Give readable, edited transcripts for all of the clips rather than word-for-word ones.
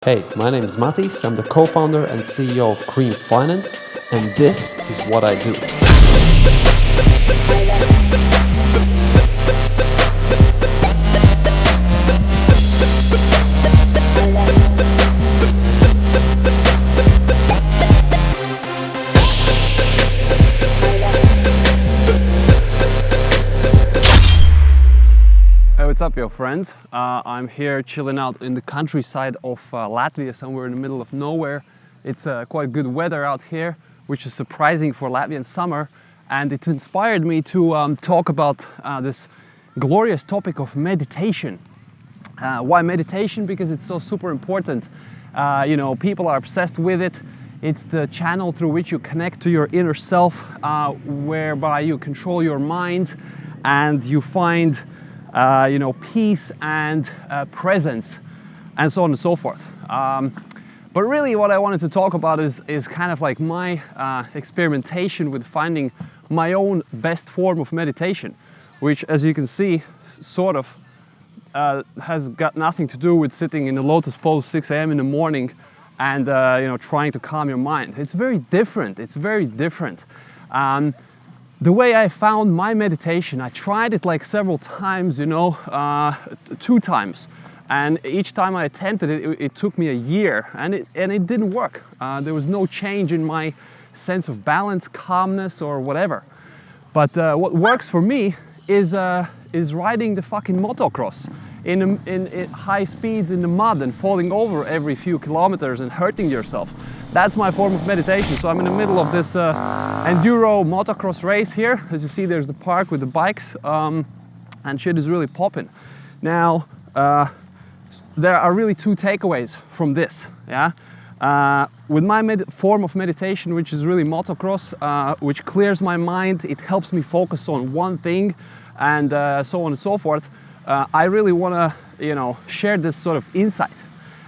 Hey, my name is Matiss. I'm the co-founder and CEO of Green Finance, and this is what I do. Hey, what's up, yo friends? I'm here chilling out in the countryside of Latvia, somewhere in the middle of nowhere. It's quite good weather out here, which is surprising for Latvian summer, and it inspired me to talk about this glorious topic of meditation. Why meditation? Because it's so super important. People are obsessed with it. It's the channel through which you connect to your inner self, whereby you control your mind and you find peace and presence, and so on and so forth. But really what I wanted to talk about is kind of like my experimentation with finding my own best form of meditation, which, as you can see, sort of has got nothing to do with sitting in the lotus pose 6 a.m. in the morning and trying to calm your mind. It's very different. It's very different. The way I found my meditation, I tried it like several times, 2 times, and each time I attempted it, it took me a year, and it didn't work. There was no change in my sense of balance, calmness, or whatever. But what works for me is riding the fucking motocross in high speeds in the mud and falling over every few kilometers and hurting yourself. That's my form of meditation. So I'm in the middle of this enduro motocross race here. As you see, there's the park with the bikes, and shit is really popping. Now, there are really 2 takeaways from this. Yeah, with my form of meditation, which is really motocross, which clears my mind, it helps me focus on one thing, and so on and so forth. I really want to, share this sort of insight,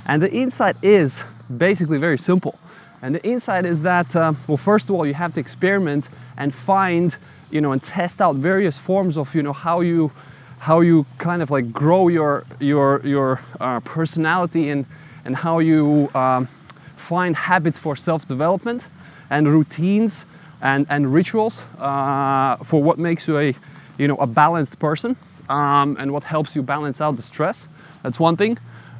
and the insight is basically very simple. And the insight is that, well, first of all, you have to experiment and find, and test out various forms of, how you kind of like grow your personality, and how you find habits for self-development and routines and rituals for what makes you a balanced person, and what helps you balance out the stress. That's one thing.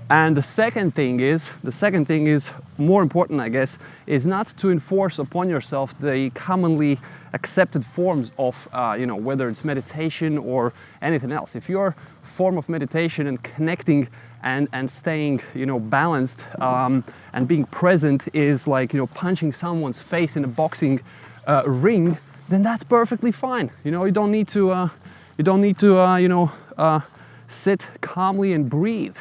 And the second thing is more important, I guess, is not to enforce upon yourself the commonly accepted forms of, whether it's meditation or anything else. If your form of meditation and connecting and staying, balanced, and being present is like, punching someone's face in a boxing ring, then that's perfectly fine. You don't need to, sit calmly and breathe.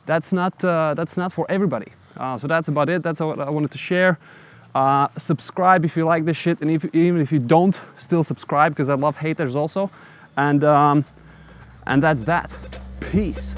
That's not for everybody. So that's about it. That's what I wanted to share. Subscribe if you like this shit, and even if you don't, still subscribe, because I love haters also. And that's that. Peace.